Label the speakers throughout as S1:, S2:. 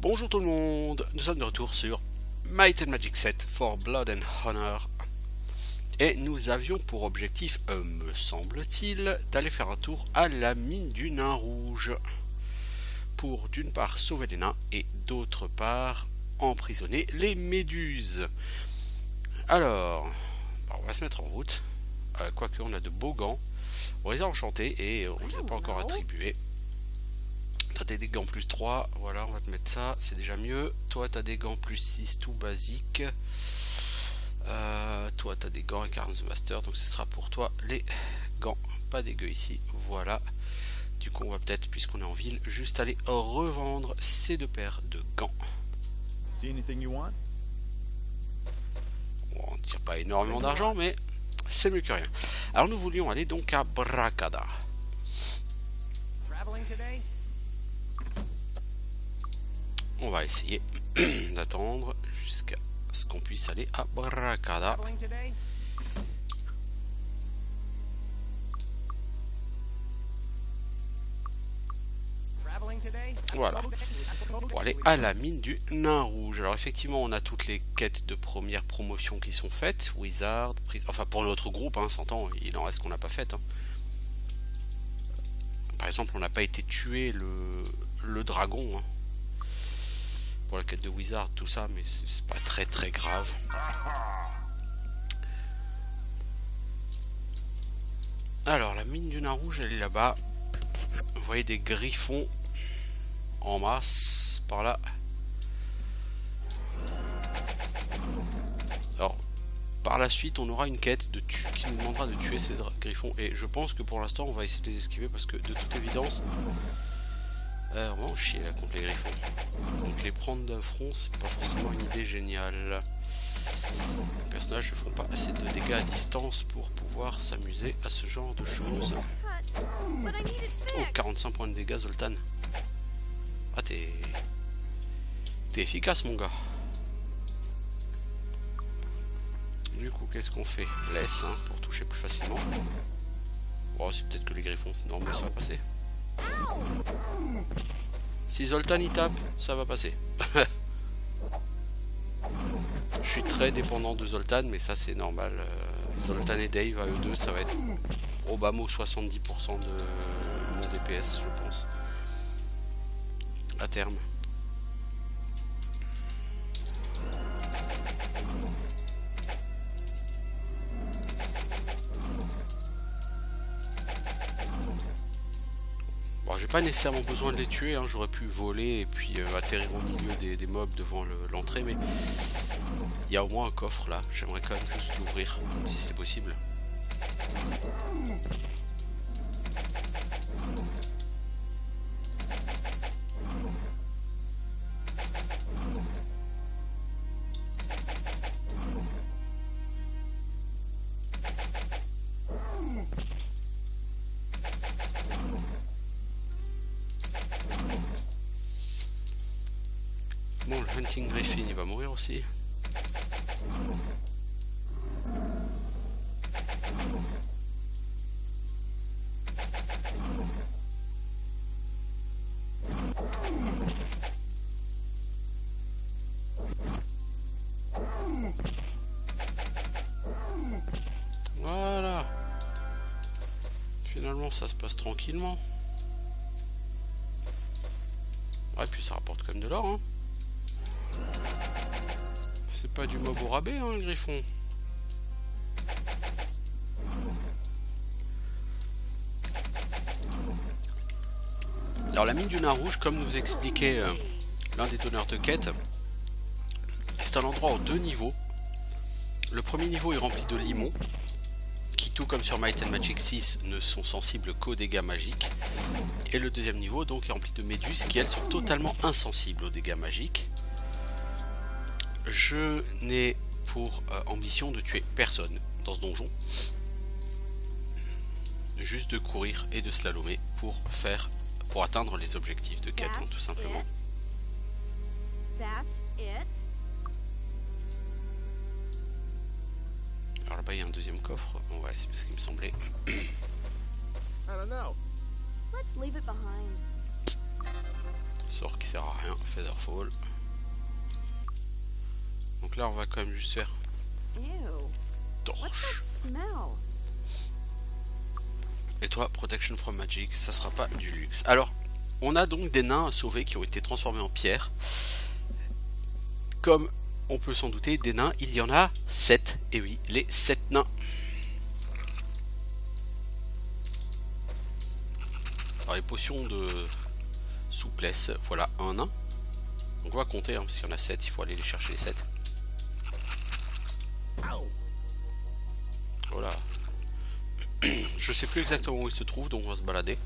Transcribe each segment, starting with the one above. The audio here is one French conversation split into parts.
S1: Bonjour tout le monde, nous sommes de retour sur Might and Magic 7 for Blood and Honor. Et nous avions pour objectif, me semble-t-il, d'aller faire un tour à la mine du nain rouge. Pour d'une part sauver les nains et d'autre part emprisonner les méduses. Alors, on va se mettre en route. Quoique on a de beaux gants. On les a enchantés et on ne les a pas encore attribués. T'as des gants plus 3, voilà, on va te mettre ça, c'est déjà mieux. Toi t'as des gants plus 6 tout basique. Toi t'as des gants avec Arms Master, donc ce sera pour toi les gants. Pas dégueu ici, voilà. Du coup on va peut-être, puisqu'on est en ville, juste aller revendre ces deux paires de gants. Bon, on ne tire pas énormément d'argent, mais c'est mieux que rien. Alors nous voulions aller donc à Bracada. On va essayer d'attendre jusqu'à ce qu'on puisse aller à Bracada. Voilà. Pour aller à la mine du nain rouge. Alors effectivement on a toutes les quêtes de première promotion qui sont faites. Wizard, enfin pour notre groupe, hein, s'entend, il en reste qu'on n'a pas fait. Hein. Par exemple on n'a pas été tuer le dragon. Hein. Pour la quête de Wizard, tout ça, mais c'est pas très grave. Alors, la mine du nain rouge, elle est là-bas. Vous voyez des griffons en masse, par là. Alors, par la suite, on aura une quête qui nous demandera de tuer ces griffons. Et je pense que pour l'instant, on va essayer de les esquiver, parce que, de toute évidence... on va en chier là contre les griffons. Donc les prendre d'un front, c'est pas forcément une idée géniale. Les personnages ne font pas assez de dégâts à distance pour pouvoir s'amuser à ce genre de choses. Oh, 45 points de dégâts, Zoltan. Ah, t'es efficace, mon gars. Du coup, qu'est-ce qu'on fait? Laisse, hein, pour toucher plus facilement. Oh, c'est peut-être que les griffons, c'est normal, ça va passer. Si Zoltan y tape, ça va passer. Je suis très dépendant de Zoltan, mais ça c'est normal. Zoltan et Dave à eux deux, ça va être Obama 70% de mon DPS, je pense. À terme. Bon, j'ai pas nécessairement besoin de les tuer, hein. J'aurais pu voler et puis atterrir au milieu des mobs devant l'entrée, mais il y a au moins un coffre là, j'aimerais quand même juste l'ouvrir, si c'est possible. Bon, le Hunting Griffin, il va mourir aussi. Voilà. Finalement, ça se passe tranquillement. Ah, et puis ça rapporte quand même de l'or, hein. C'est pas du mob au rabais, hein, le griffon. Alors la mine du nain rouge, comme nous expliquait l'un des donneurs de quête, c'est un endroit en 2 niveaux. Le premier niveau est rempli de limons, qui tout comme sur Might and Magic 6 ne sont sensibles qu'aux dégâts magiques. Et le deuxième niveau donc est rempli de méduses qui elles sont totalement insensibles aux dégâts magiques. Je n'ai pour ambition de tuer personne dans ce donjon. Juste de courir et de slalomer pour atteindre les objectifs de quête, hein, tout simplement. Alors là-bas il y a un deuxième coffre. Ouais, c'est ce qui me semblait. Sort qui sert à rien, Featherfall. Donc là on va quand même juste faire torche. Et toi, Protection from Magic, ça sera pas du luxe. Alors, on a donc des nains sauvés qui ont été transformés en pierre. Comme on peut s'en douter, des nains, il y en a 7. Et oui, les 7 nains. Alors les potions de souplesse, voilà un nain. Donc on va compter, hein, parce qu'il y en a 7, il faut aller les chercher les 7. Voilà. Je sais plus exactement où il se trouve, donc on va se balader.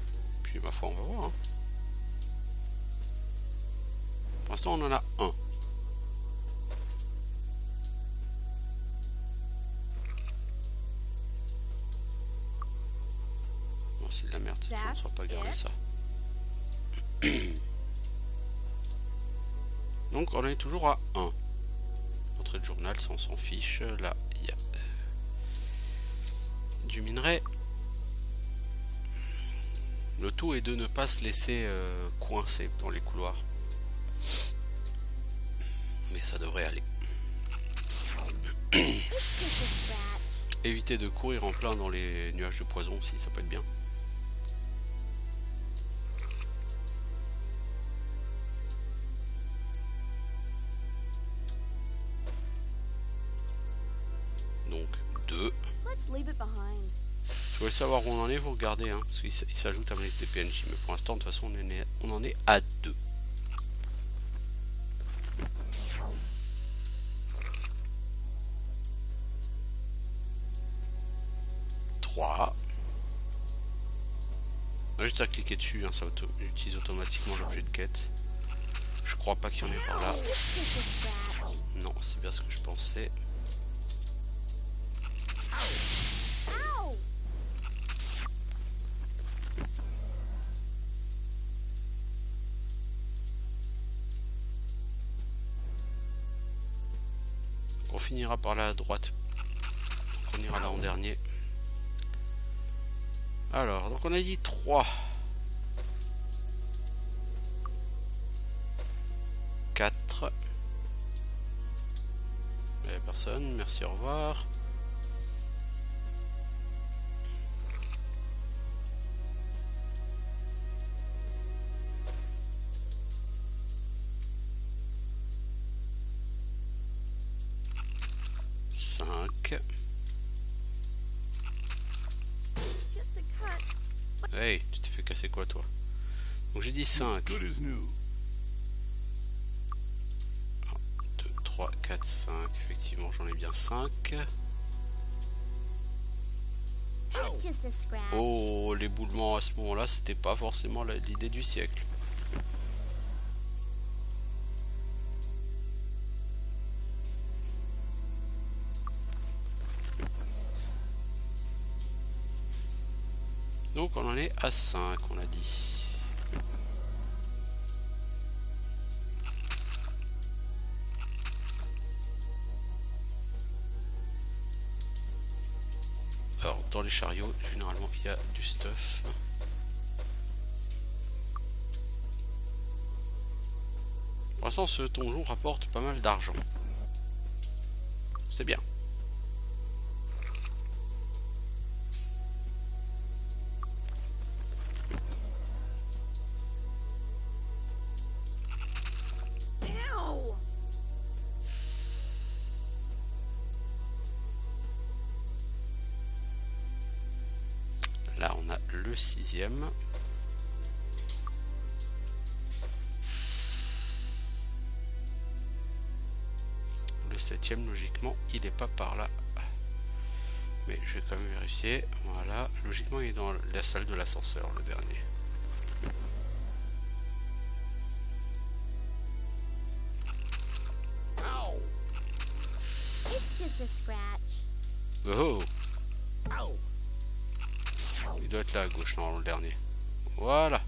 S1: Puis ma foi, on va voir. Hein. Pour l'instant, on en a un. Bon, c'est de la merde, on ne saura pas garder ça. Donc, on est toujours à 1. Entrée de journal, ça on s'en fiche. Là, il y a du minerai. Le tout est de ne pas se laisser coincer dans les couloirs. Mais ça devrait aller. Éviter de courir en plein dans les nuages de poison aussi, ça peut être bien. Donc 2. Si vous voulez savoir où on en est, vous regardez, hein, parce qu'il s'ajoute à ma liste des PNJ. Mais pour l'instant, de toute façon, on en est à 2. On a juste à cliquer dessus, hein, ça utilise automatiquement l'objet de quête. Je crois pas qu'il y en ait par là. Non, c'est bien ce que je pensais. On finira par là à droite. Donc on ira là en dernier. Alors, donc on a dit 3. 4. Il n'y a personne, merci, au revoir. Hey, tu t'es fait casser quoi toi? Donc j'ai dit 5. 1, 2, 3, 4, 5. Effectivement, j'en ai bien 5. Oh, l'éboulement à ce moment-là, c'était pas forcément l'idée du siècle. Donc on en est à 5, on a dit. Alors dans les chariots, généralement il y a du stuff. Pour l'instant ce donjon rapporte pas mal d'argent. C'est bien. Là on a le 6e. Le 7e logiquement il n'est pas par là. Mais je vais quand même vérifier. Voilà, logiquement il est dans la salle de l'ascenseur le dernier. Oh! Il doit être là à gauche, non, le dernier. Voilà.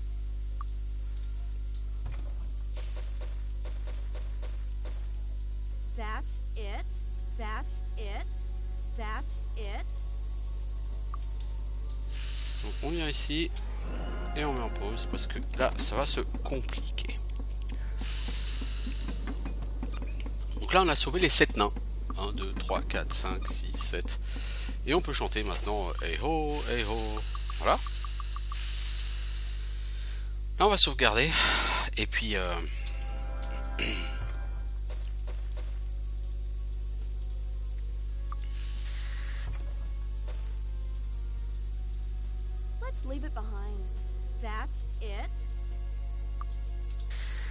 S2: That's it. That's it. That's it.
S1: Donc on vient ici et on met en pause parce que là ça va se compliquer. Donc là on a sauvé les 7 nains. 1, 2, 3, 4, 5, 6, 7. Et on peut chanter maintenant hey ho, hey ho. Voilà. Là on va sauvegarder. Et puis
S2: Let's leave it behind. That's it.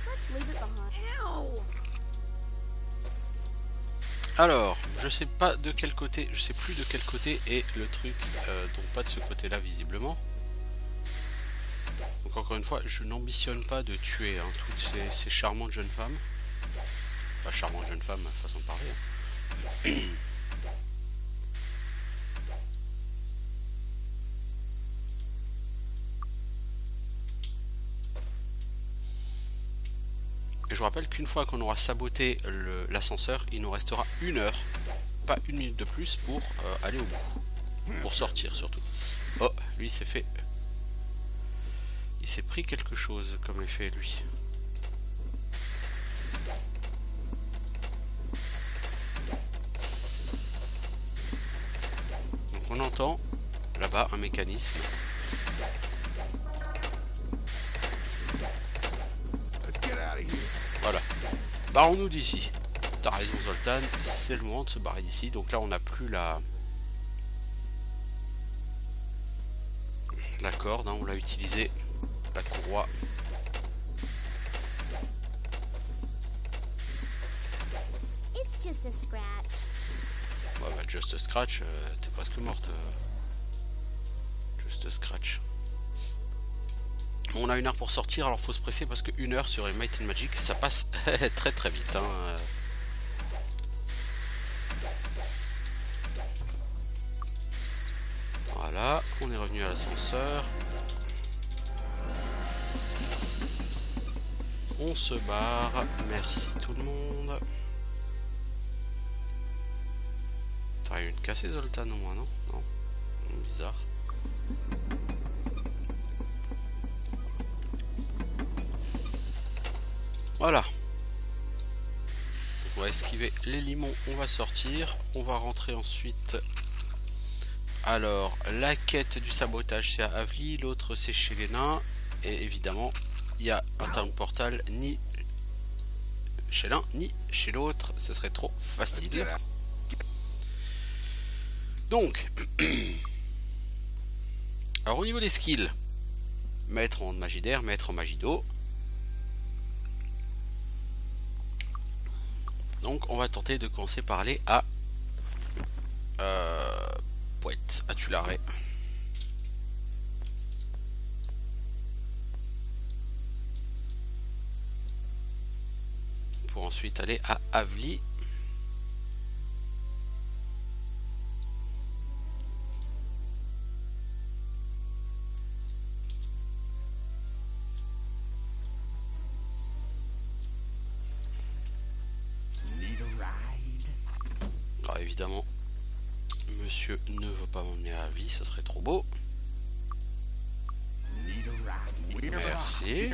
S2: Let's leave it behind. Ow!
S1: alors, je sais pas de quel côté, je sais plus de quel côté est le truc, donc pas de ce côté-là visiblement. Donc encore une fois, je n'ambitionne pas de tuer toutes ces charmantes jeunes femmes. Pas charmantes jeunes femmes, façon de parler. Et je vous rappelle qu'une fois qu'on aura saboté l'ascenseur, il nous restera 1 heure, pas 1 minute de plus pour aller au bout. Pour sortir surtout. Oh, lui s'est fait... Il s'est pris quelque chose comme effet lui. Donc on entend là-bas un mécanisme. Voilà. Barrons-nous d'ici. T'as raison Zoltan, c'est le moment de se barrer d'ici. Donc là on n'a plus la corde, on l'a utilisé, la courroie.
S2: It's just a scratch.
S1: Ouais, bah, just a scratch, t'es presque morte. Just a scratch. On a 1 heure pour sortir, alors faut se presser parce que 1 heure sur les Might and Magic, ça passe très très vite. Hein. Voilà, on est revenu à l'ascenseur. On se barre, merci tout le monde. T'as eu une cassée Zoltan au moins, non? Non, bizarre. Voilà. On va esquiver les limons, on va sortir. On va rentrer ensuite. Alors, la quête du sabotage c'est à Avli, l'autre c'est chez les nains. Et évidemment, il y a un talon portal ni chez l'un ni chez l'autre. Ce serait trop facile. Donc, alors au niveau des skills, maître en magie d'air, maître en magie d'eau. Donc on va tenter de commencer par aller à Poète, à Tularé. Pour ensuite aller à Avli. Alors évidemment, monsieur ne veut pas m'emmener à Avli, ça serait trop beau. Merci.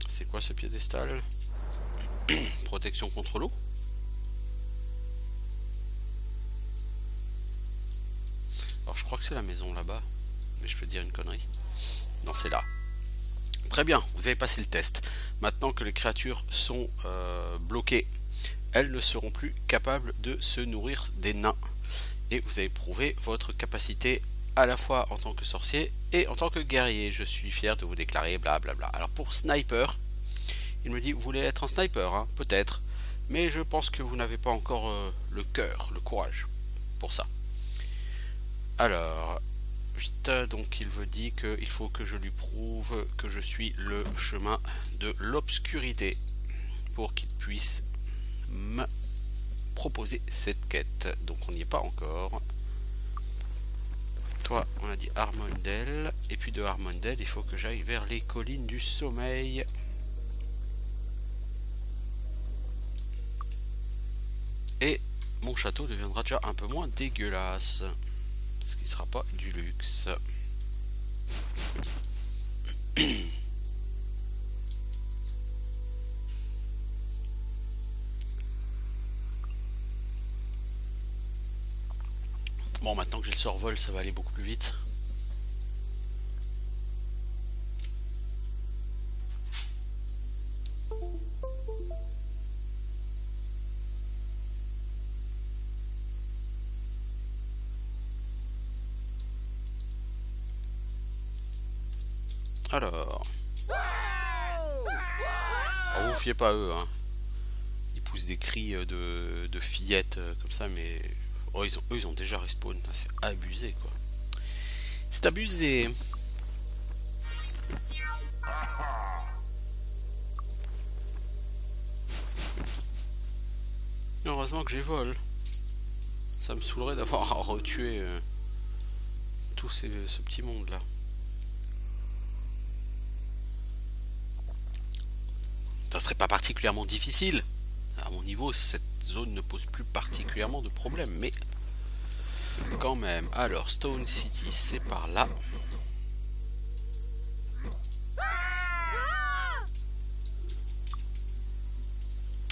S1: C'est quoi ce piédestal? Protection contre l'eau. Alors je crois que c'est la maison là-bas, mais je peux dire une connerie. Non, c'est là. Très bien, vous avez passé le test. Maintenant que les créatures sont bloquées, elles ne seront plus capables de se nourrir des nains. Et vous avez prouvé votre capacité à la fois en tant que sorcier et en tant que guerrier. Je suis fier de vous déclarer blablabla. Alors pour sniper, il me dit, vous voulez être un sniper, hein, peut-être. Mais je pense que vous n'avez pas encore le cœur, le courage pour ça. Alors... donc il veut dire qu'il faut que je lui prouve que je suis le chemin de l'obscurité pour qu'il puisse me proposer cette quête. Donc on n'y est pas encore. Toi on a dit Armondel, et puis de Armondel il faut que j'aille vers les collines du sommeil. Et mon château deviendra déjà un peu moins dégueulasse. Ce qui sera pas du luxe. j'ai le survol, ça va aller beaucoup plus vite. Alors, vous fiez pas à eux, hein. Ils poussent des cris de fillettes comme ça, mais oh, eux ils ont déjà respawn. C'est abusé quoi. C'est abusé. Heureusement que j'ai vol. Ça me saoulerait d'avoir à retuer tout ce petit monde là. Ça serait pas particulièrement difficile. À mon niveau, cette zone ne pose plus particulièrement de problème, mais quand même. Alors, Stone City, c'est par là.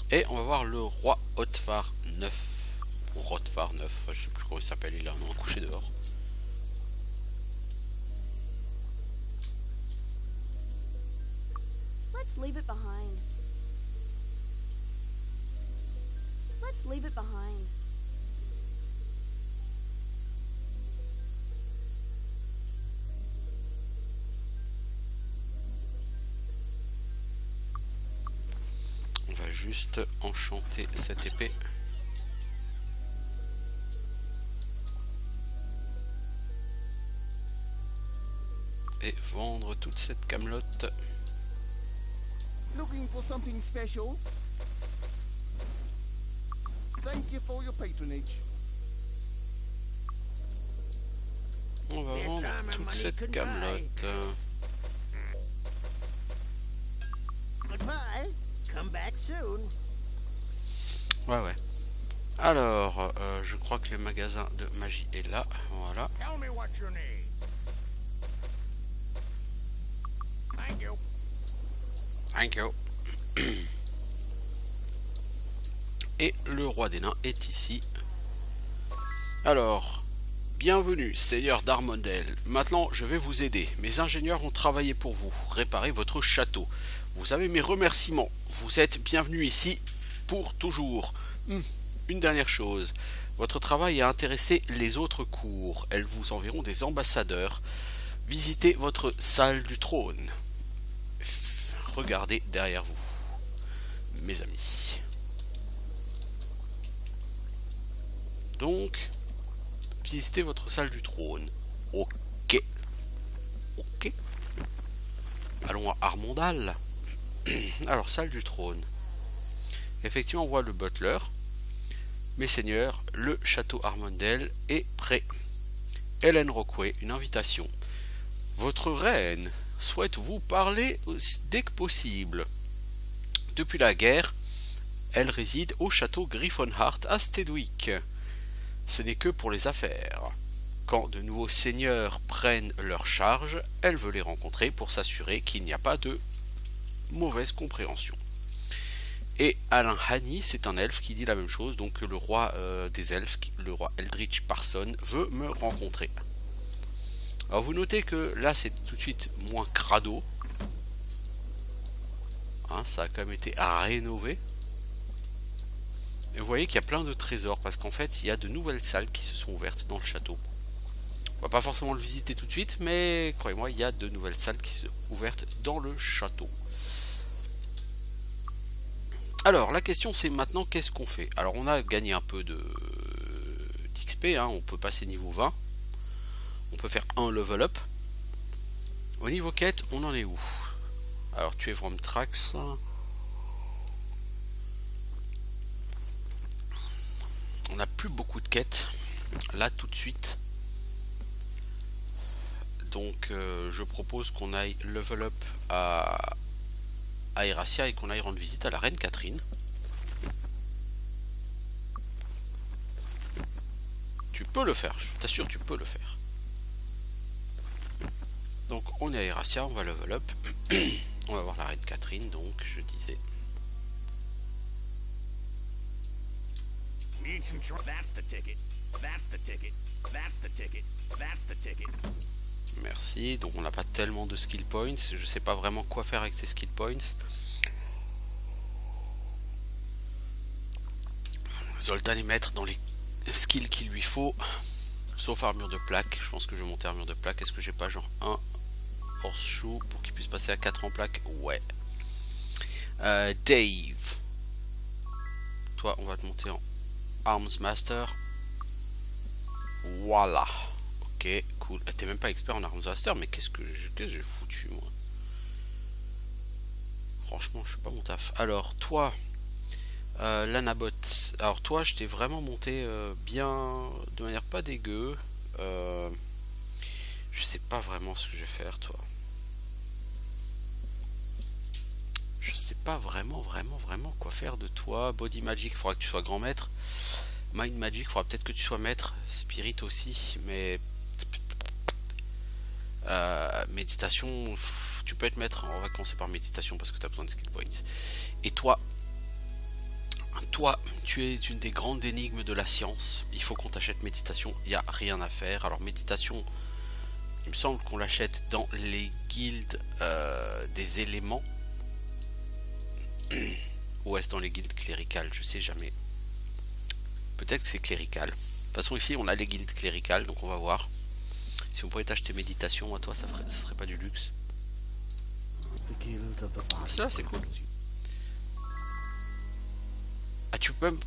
S1: Et on va voir le roi Hotfar 9. Ou Rotfar 9, je sais plus comment il s'appelle, il est un couché dehors.
S2: Let's leave it behind. Let's leave it behind.
S1: On va juste enchanter cette épée. Et vendre toute cette camelote.
S3: Looking for something special? Thank you for your patronage.
S1: On va vendre toute cette camelote.
S3: Goodbye. Come back soon.
S1: Ouais. Alors, je crois que le magasin de magie est là. Voilà.
S3: Tell me what you need. Thank you.
S1: Thank you. Et le roi des nains est ici. Alors, bienvenue, seigneur d'Armondel. Maintenant, je vais vous aider. Mes ingénieurs ont travaillé pour vous. Réparer votre château. Vous avez mes remerciements. Vous êtes bienvenue ici pour toujours. Une dernière chose. Votre travail a intéressé les autres cours. Elles vous enverront des ambassadeurs. Visitez votre salle du trône. Regardez derrière vous, mes amis. Donc, visitez votre salle du trône. Ok. Allons à Armondal. Alors, salle du trône. Effectivement, on voit le butler. Mes seigneurs, le château Armondel est prêt. Hélène Rockway, une invitation. Votre reine souhaite vous parler dès que possible. Depuis la guerre, elle réside au château Griffonhart à Stedwick. Ce n'est que pour les affaires. Quand de nouveaux seigneurs prennent leur charge, elle veut les rencontrer pour s'assurer qu'il n'y a pas de mauvaise compréhension. Et Alain Hani, c'est un elfe qui dit la même chose, donc le roi des elfes, le roi Eldritch Parson, veut me rencontrer. Alors vous notez que là c'est tout de suite moins crado. Hein, ça a quand même été rénové. Et vous voyez qu'il y a plein de trésors parce qu'en fait il y a de nouvelles salles qui se sont ouvertes dans le château. On va pas forcément le visiter tout de suite, mais croyez-moi, il y a de nouvelles salles qui sont ouvertes dans le château. Alors la question c'est maintenant qu'est-ce qu'on fait? Alors on a gagné un peu d'XP, hein, on peut passer niveau 20. On peut faire un level up. Au niveau quête, on en est où? Alors tuer Vromtrax. On n'a plus beaucoup de quêtes là tout de suite. Donc je propose qu'on aille level up à Erasia et qu'on aille rendre visite à la reine Catherine. Tu peux le faire, je t'assure, tu peux le faire. Donc on est à Erasia, on va level up. On va voir la reine Catherine, donc je disais.
S3: That's the ticket. That's the ticket. That's the ticket.
S1: Merci. Donc on n'a pas tellement de skill points. Je sais pas vraiment quoi faire avec ces skill points. Zoltan est maître dans les skills qu'il lui faut. Sauf armure de plaque. Je pense que je vais monter armure de plaque. Est-ce que j'ai pas genre un horseshoe pour qu'il puisse passer à 4 en plaque? Ouais. Dave. Toi, on va te monter en Arms Master. Voilà. Ok, cool. T'es même pas expert en Arms Master, mais qu'est-ce que j'ai foutu, moi? Franchement, je suis pas mon taf. Alors, toi, Lanabot. Alors, toi, je t'ai vraiment monté bien, de manière pas dégueu. Je sais pas vraiment ce que je vais faire, toi. Je sais pas vraiment quoi faire de toi. Body Magic, il faudra que tu sois grand maître. Mind Magic, il faudra peut-être que tu sois maître. Spirit aussi, mais méditation, tu peux être maître. On va commencer par méditation parce que tu as besoin de skill points. Et toi, tu es une des grandes énigmes de la science. Il faut qu'on t'achète méditation. Il n'y a rien à faire. Alors méditation, il me semble qu'on l'achète dans les guildes des éléments. Ou est-ce dans les guildes cléricales? Je sais jamais. Peut-être que c'est clérical. De toute façon ici on a les guildes cléricales, donc on va voir. Si on pouvait t'acheter méditation à toi, ça serait pas du luxe. Ça c'est cool. Ah tu peux même...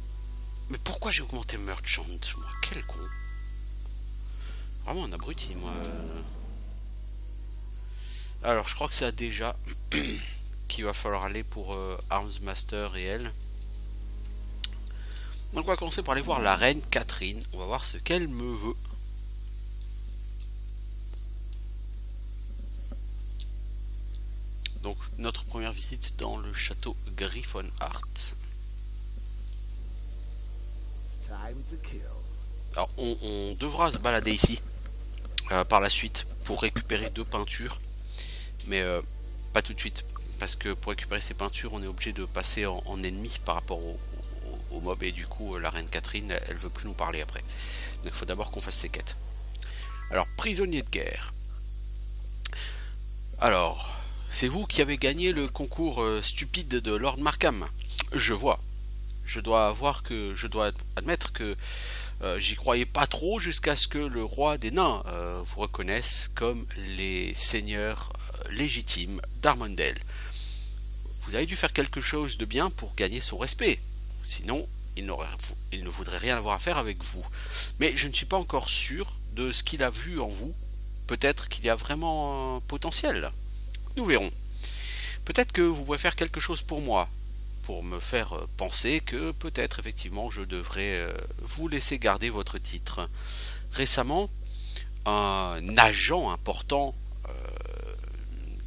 S1: Mais pourquoi j'ai augmenté Merchant? Moi quel con. Vraiment un abruti moi. Alors je crois que c'est à déjà qu'il va falloir aller pour Arms Master et elle. Donc on va commencer par aller voir la reine Catherine. On va voir ce qu'elle me veut. Donc notre première visite dans le château Griffonhart. Alors on devra se balader ici par la suite pour récupérer 2 peintures. Mais pas tout de suite. Parce que pour récupérer ces peintures, on est obligé de passer en ennemi par rapport au mob. Et du coup, la reine Catherine, elle veut plus nous parler après. Donc il faut d'abord qu'on fasse ses quêtes. Alors, prisonnier de guerre. Alors, c'est vous qui avez gagné le concours stupide de Lord Markham. Je vois. Je dois admettre que j'y croyais pas trop jusqu'à ce que le roi des nains vous reconnaisse comme les seigneurs légitimes d'Armondale. Vous avez dû faire quelque chose de bien pour gagner son respect. Sinon, il ne voudrait rien avoir à faire avec vous. Mais je ne suis pas encore sûr de ce qu'il a vu en vous. Peut-être qu'il y a vraiment un potentiel. Nous verrons. Peut-être que vous pouvez faire quelque chose pour moi. Pour me faire penser que peut-être effectivement je devrais vous laisser garder votre titre. Récemment, un agent important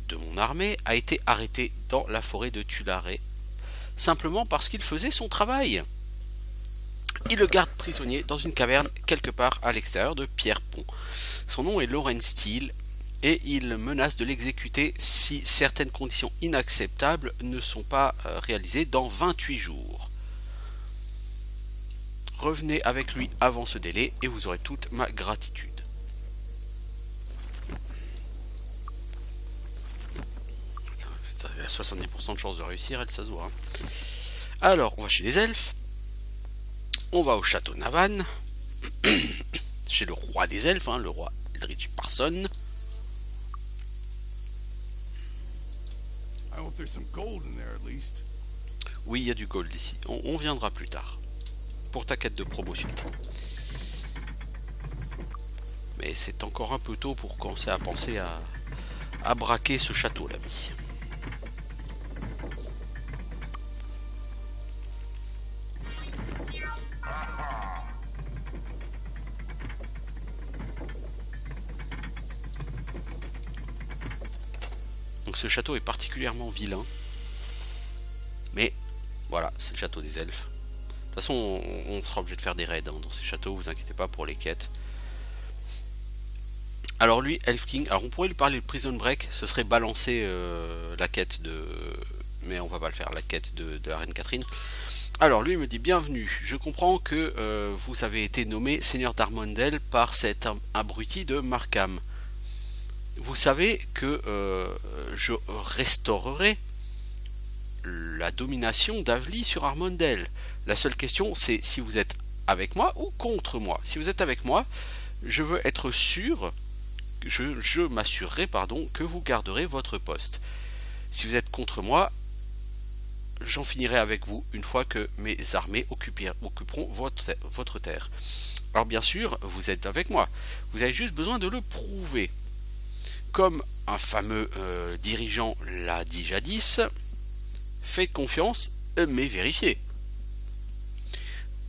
S1: de mon armée a été arrêté dans la forêt de Tulare simplement parce qu'il faisait son travail. Il le garde prisonnier dans une caverne quelque part à l'extérieur de Pierrepont. Son nom est Lauren Steele et il menace de l'exécuter si certaines conditions inacceptables ne sont pas réalisées dans 28 jours. Revenez avec lui avant ce délai et vous aurez toute ma gratitude. Il y a 70% de chances de réussir, elle, ça se voit. Hein. Alors, on va chez les elfes. On va au château Navan. Chez le roi des elfes, hein, le roi Eldritch Parson. Oui, il y a du gold ici. On viendra plus tard. Pour ta quête de promotion. Mais c'est encore un peu tôt pour commencer à penser à braquer ce château, l'ami. Donc ce château est particulièrement vilain. Mais voilà, c'est le château des elfes. De toute façon, on sera obligé de faire des raids hein, dans ces châteaux, vous inquiétez pas pour les quêtes. Alors lui, Elf King, alors on pourrait lui parler de Prison Break, ce serait balancer la quête de... Mais on va pas le faire, la quête de la reine Catherine. Alors lui me dit bienvenue, je comprends que vous avez été nommé seigneur d'Armondel par cet abruti de Markham. Vous savez que je restaurerai la domination d'Avely sur Armondel. La seule question c'est si vous êtes avec moi ou contre moi. Si vous êtes avec moi, je veux être sûr, je m'assurerai que vous garderez votre poste. Si vous êtes contre moi, j'en finirai avec vous une fois que mes armées occuperont votre terre. Alors bien sûr, vous êtes avec moi. Vous avez juste besoin de le prouver. Comme un fameux dirigeant l'a dit jadis, faites confiance, mais vérifiez.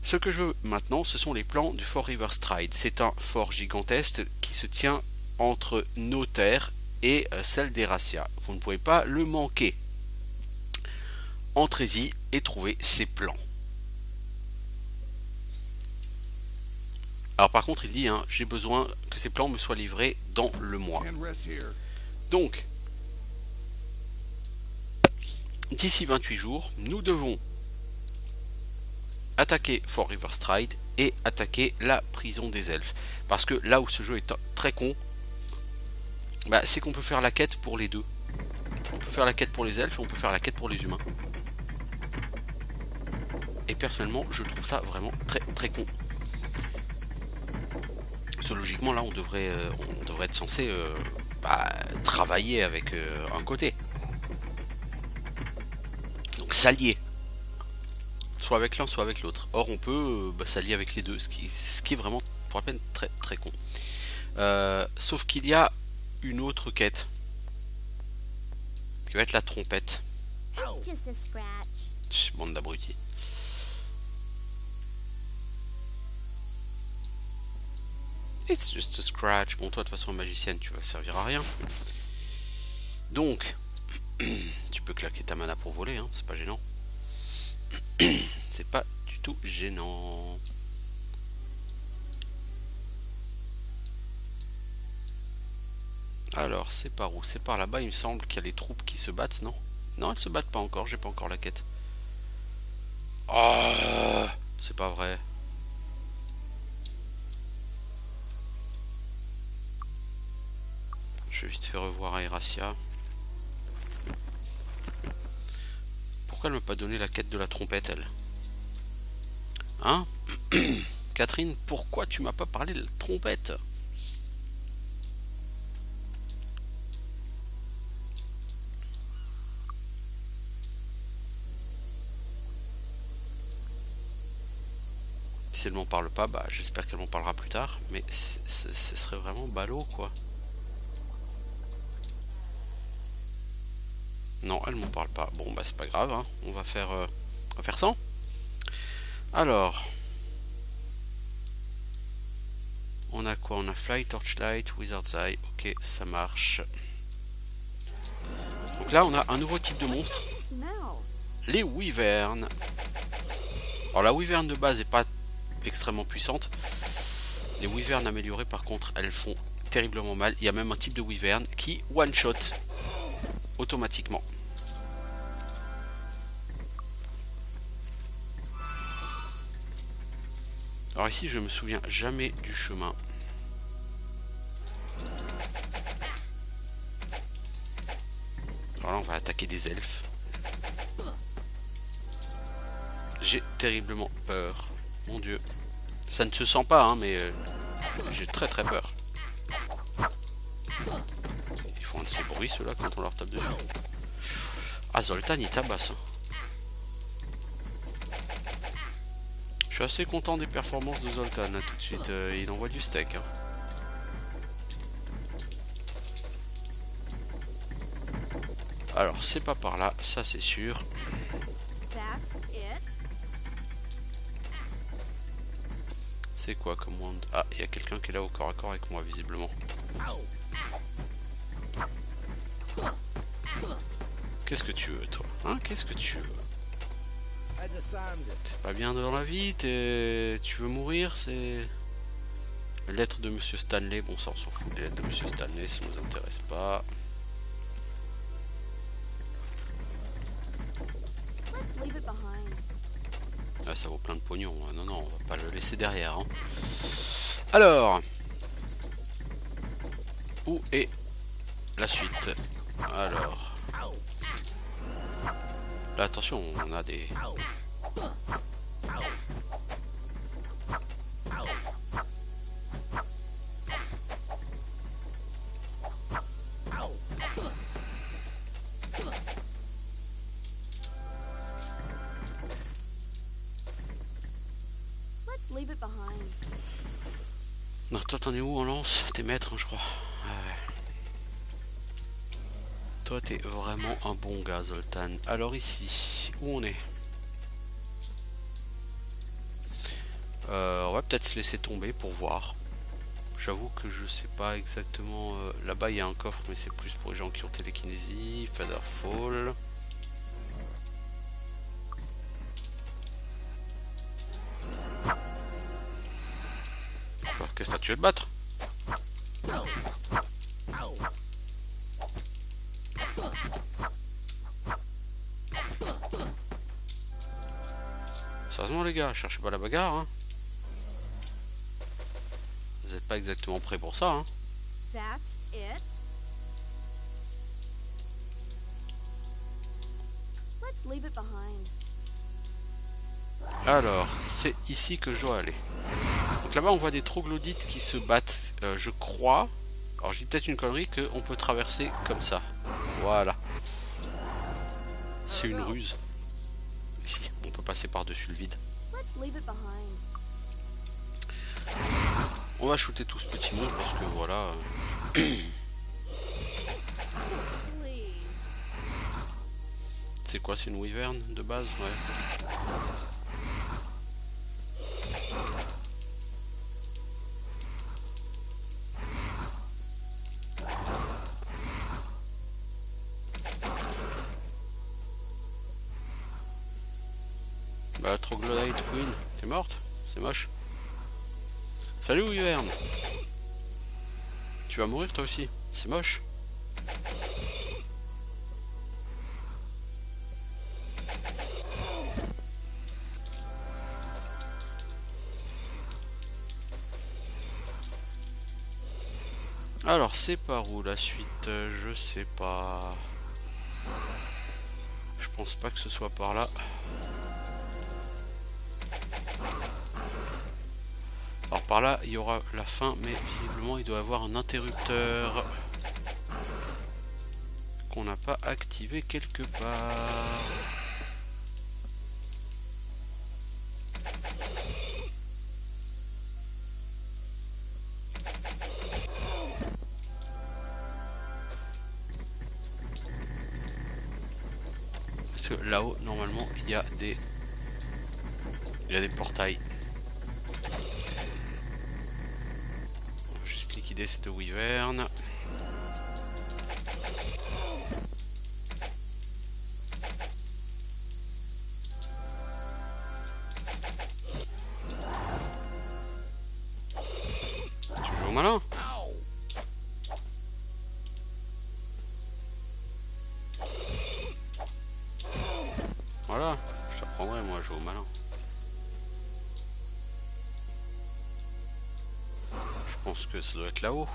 S1: Ce que je veux maintenant, ce sont les plans du Fort Riverstride. C'est un fort gigantesque qui se tient entre nos terres et celles d'Erasia. Vous ne pouvez pas le manquer. Entrez-y et trouvez ces plans. Alors par contre il dit, j'ai besoin que ces plans me soient livrés dans le mois. Donc, d'ici 28 jours, nous devons attaquer Fort Riverstride et attaquer la prison des elfes. Parce que là où ce jeu est très con, c'est qu'on peut faire la quête pour les deux. On peut faire la quête pour les elfes et on peut faire la quête pour les humains. Et personnellement, je trouve ça vraiment très très con. Parce que logiquement, là, on devrait être censé travailler avec un côté. Donc s'allier. Soit avec l'un, soit avec l'autre. Or, on peut s'allier avec les deux, ce qui est vraiment, pour la peine, très très con. Sauf qu'il y a une autre quête. Qui va être la trompette.
S2: It's just a scratch.
S1: Bande d'abrutis. It's just a scratch. Bon, toi, de toute façon, magicienne, tu vas servir à rien. Donc, tu peux claquer ta mana pour voler, c'est pas gênant. C'est pas du tout gênant. Alors, c'est par où? C'est par là-bas, il me semble qu'il y a les troupes qui se battent, non? Non, elles se battent pas encore, j'ai pas encore la quête. Oh, c'est pas vrai. Je vais vite faire revoir à Erasia. Pourquoi elle m'a pas donné la quête de la trompette, elle? Hein? Catherine, pourquoi tu m'as pas parlé de la trompette? Si elle m'en parle pas, j'espère qu'elle m'en parlera plus tard. Mais ce serait vraiment ballot, quoi. Non, elle m'en parle pas. Bon, c'est pas grave, on va faire sans. Alors, on a quoi? On a Fly, Torchlight, Wizard's Eye. Ok, ça marche. Donc là, on a un nouveau type de monstre.
S2: Smell.
S1: Les Wyverns. Alors la Wyvern de base n'est pas extrêmement puissante. Les Wyverns améliorées, par contre, elles font terriblement mal. Il y a même un type de Wyvern qui one-shot automatiquement. Alors ici, je me souviens jamais du chemin. Alors là, on va attaquer des elfes. J'ai terriblement peur. Mon Dieu. Ça ne se sent pas, mais j'ai très très peur. Ils font un de ces bruits, ceux-là, quand on leur tape dessus. Ah, Zoltan, il tabasse. Je suis assez content des performances de Zoltan, là, tout de suite. Il envoie du steak. Alors, c'est pas par là, ça c'est sûr.
S2: That's it.
S1: C'est quoi comme wand? Ah, il y a quelqu'un qui est là au corps à corps avec moi, visiblement. Qu'est-ce que tu veux, toi? Qu'est-ce que tu veux? T'es pas bien dans la vie? Tu veux mourir? C'est... Lettre de Monsieur Stanley. Bon, ça, on s'en fout des lettres de Monsieur Stanley, ça nous intéresse pas.
S2: Let's leave it behind.
S1: Ouais, ça vaut plein de pognon. Non, non, on va pas le laisser derrière. Hein. Alors, où est la suite? Alors, là, attention, on a des...
S2: Let's leave it behind.
S1: Non, toi, t'en es où en lance? T'es maître, hein, je crois. Ouais. Toi, t'es vraiment un bon gars, Zoltan. Alors ici, où on est? On va peut-être se laisser tomber pour voir. J'avoue que je sais pas exactement. Là-bas, il y a un coffre, mais c'est plus pour les gens qui ont télékinésie. Featherfall. Qu'est-ce que tu veux te battre? Sérieusement les gars, cherchez pas la bagarre hein. Vous n'êtes pas exactement prêts pour ça hein.
S2: That's it. Let's leave it behind.
S1: Alors, c'est ici que je dois aller. Donc là-bas on voit des troglodytes qui se battent, je crois. Alors je dis peut-être une connerie qu'on peut traverser comme ça. Voilà. C'est une ruse. Ici, on peut passer par-dessus le vide.
S2: Let's leave it behind.
S1: On va shooter tout ce petit monde parce que voilà.
S2: Please.
S1: C'est quoi, c'est une wyvern de base? Ouais. Bah, Troglodyte Queen, t'es morte? C'est moche. Salut Wyvern. Tu vas mourir toi aussi, c'est moche. Alors c'est par où la suite? Je sais pas. Je pense pas que ce soit par là. Alors par là il y aura la fin, mais visiblement il doit y avoir un interrupteur qu'on n'a pas activé quelque part. Parce que là-haut normalement il y a des portails. Juste liquider ces deux wyverns. Tu joues au malin? Voilà, je t'apprendrai moi à jouer au malin. Je pense que ça doit être là-haut.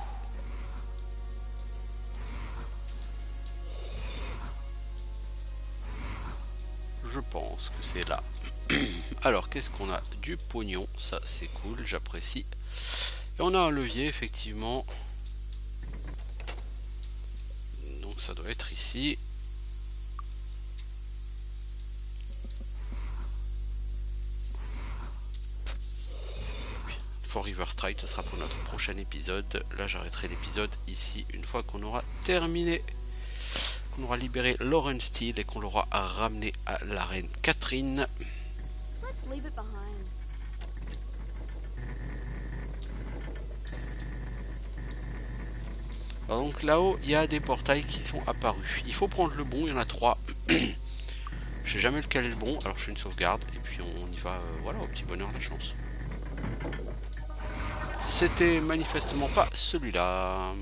S1: Je pense que c'est là. Alors, qu'est-ce qu'on a? Du pognon, ça c'est cool, j'apprécie. Et on a un levier, effectivement. Donc ça doit être ici. For River Strike, ça sera pour notre prochain épisode. Là, j'arrêterai l'épisode ici une fois qu'on aura terminé. Qu'on aura libéré Lauren Steele et qu'on l'aura ramené à la reine Catherine.
S2: Let's leave it behind.
S1: Alors donc là-haut, il y a des portails qui sont apparus. Il faut prendre le bon, il y en a 3. Je sais jamais lequel est le bon, alors je fais une sauvegarde et puis on y va, voilà, au petit bonheur de la chance. C'était manifestement pas celui-là.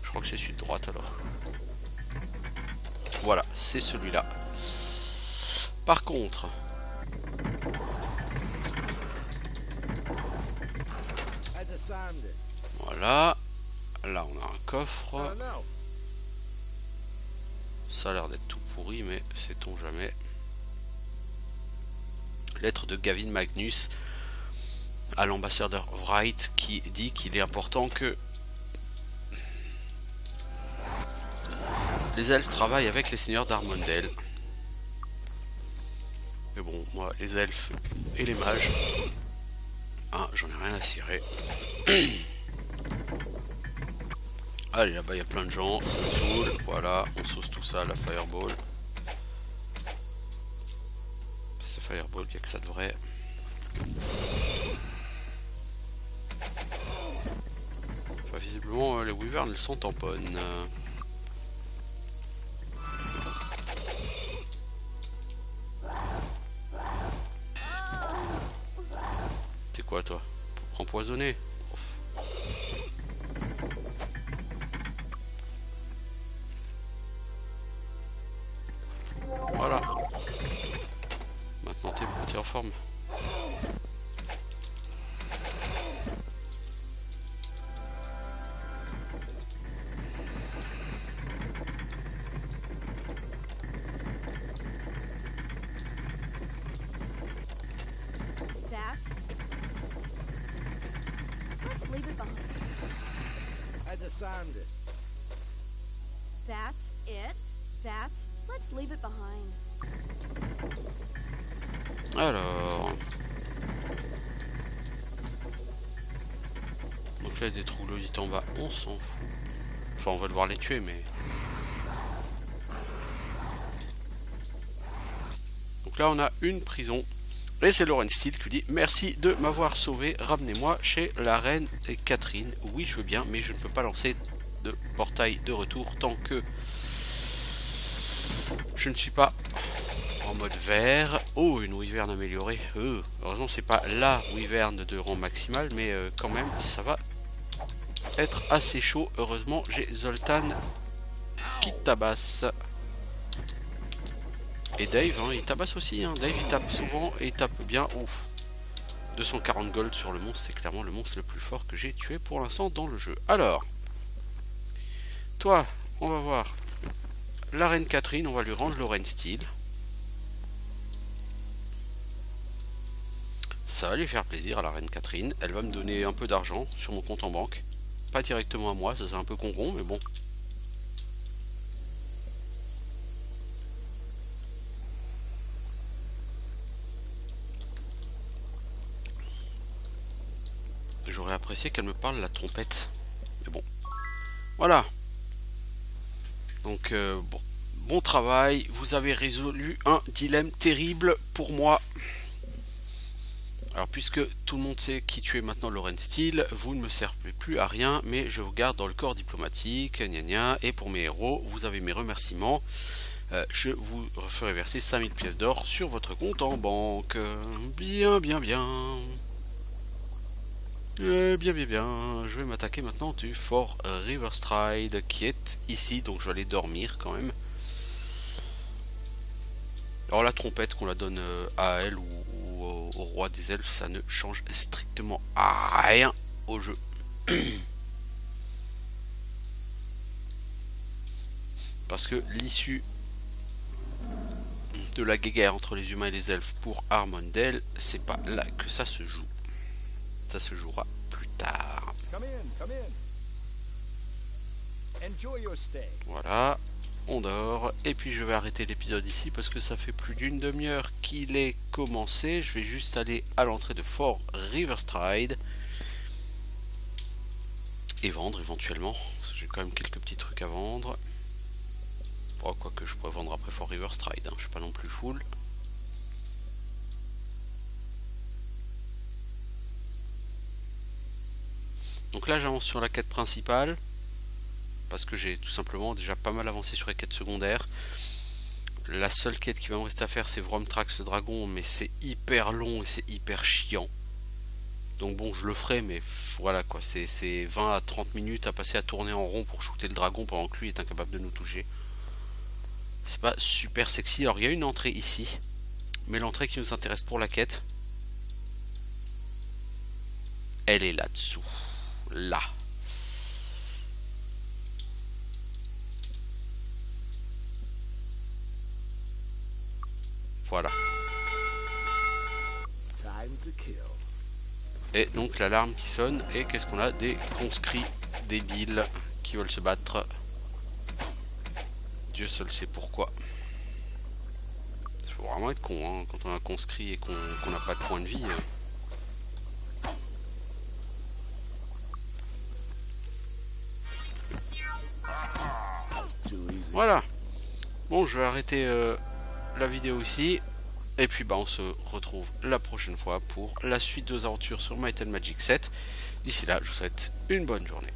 S1: Je crois que c'est celui de droite alors. Voilà, c'est celui-là. Par contre,
S3: disarmed it.
S1: Voilà. Là, on a un
S3: I
S1: coffre.
S3: don't know.
S1: Ça a l'air d'être tout pourri, mais sait-on jamais. Lettre de Gavin Magnus à l'ambassadeur Wright qui dit qu'il est important que les elfes travaillent avec les seigneurs d'Armondale. Mais bon, moi, les elfes et les mages, ah, j'en ai rien à cirer. Allez, là-bas, il y a plein de gens, ça me saoule. Voilà, on sauce tout ça à la fireball. C'est fireball, il n'y a que ça de vrai. Enfin, visiblement, les wyverns, elles sont tamponnent. T'es quoi, toi? Empoisonné? Voilà. Maintenant, t'es en forme.
S2: That's it. Let's leave it behind.
S3: I disarmed it.
S2: That's it. That's. Let's leave it behind.
S1: Alors. Donc là, il y a des troglodytes en bas, on s'en fout. Enfin, on va devoir les tuer, mais... Donc là, on a une prison. Et c'est Lauren Steele qui dit « Merci de m'avoir sauvé, ramenez-moi chez la reine Catherine. Oui, je veux bien, mais je ne peux pas lancer de portail de retour tant que je ne suis pas en mode vert. » Oh, une wyvern améliorée. Heureusement, c'est pas la wyvern de rang maximal, mais quand même, ça va être assez chaud. Heureusement, j'ai Zoltan qui tabasse. Et Dave, hein, il tabasse aussi. Hein. Dave, il tape souvent et il tape bien. Ouf. 240 gold sur le monstre, c'est clairement le monstre le plus fort que j'ai tué pour l'instant dans le jeu. Alors, toi, on va voir la reine Catherine, on va lui rendre Lauren Steele. Ça va lui faire plaisir à la reine Catherine. Elle va me donner un peu d'argent sur mon compte en banque. Pas directement à moi, ça c'est un peu con, mais bon. J'aurais apprécié qu'elle me parle la trompette. Mais bon. Voilà. Donc, bon travail. Vous avez résolu un dilemme terrible pour moi. Alors, puisque tout le monde sait qui tu es maintenant, Lauren Steele, vous ne me servez plus à rien, mais je vous garde dans le corps diplomatique, gna gna. Et pour mes héros, vous avez mes remerciements. Je vous ferai verser 5000 pièces d'or sur votre compte en banque. Bien, bien, bien. Bien, bien, bien. Je vais m'attaquer maintenant du Fort Riverstride qui est ici, donc je vais aller dormir quand même. Alors la trompette, qu'on la donne à elle ou au roi des elfes, ça ne change strictement rien au jeu. Parce que l'issue de la guerre entre les humains et les elfes pour Armondale, c'est pas là que ça se joue. Ça se jouera plus tard.
S3: Come in. Enjoy your stay.
S1: Voilà, on dort. Et puis je vais arrêter l'épisode ici parce que ça fait plus d'une demi-heure qu'il est commencé. Je vais juste aller à l'entrée de Fort Riverstride et vendre éventuellement. J'ai quand même quelques petits trucs à vendre. Bon, quoique je pourrais vendre après Fort Riverstride, hein. Je suis pas non plus full. Donc là j'avance sur la quête principale parce que j'ai tout simplement déjà pas mal avancé sur les quêtes secondaires. La seule quête qui va me rester à faire, c'est Vromtrax le dragon, mais c'est hyper long et c'est hyper chiant. Donc bon, je le ferai, mais voilà quoi, c'est 20 à 30 minutes à passer à tourner en rond pour shooter le dragon pendant que lui est incapable de nous toucher. C'est pas super sexy. Alors il y a une entrée ici, mais l'entrée qui nous intéresse pour la quête, elle est là-dessous. là. Voilà.
S3: Time to kill.
S1: Et donc l'alarme qui sonne, et qu'est-ce qu'on a? Des conscrits débiles qui veulent se battre. Dieu seul sait pourquoi. Il faut vraiment être con, hein, quand on a conscrit et qu'on n'a pas de point de vie.
S3: Too easy.
S1: Voilà. Bon, je vais arrêter la vidéo ici. Et puis bah on se retrouve la prochaine fois pour la suite de nos aventures sur Might and Magic 7. D'ici là, je vous souhaite une bonne journée.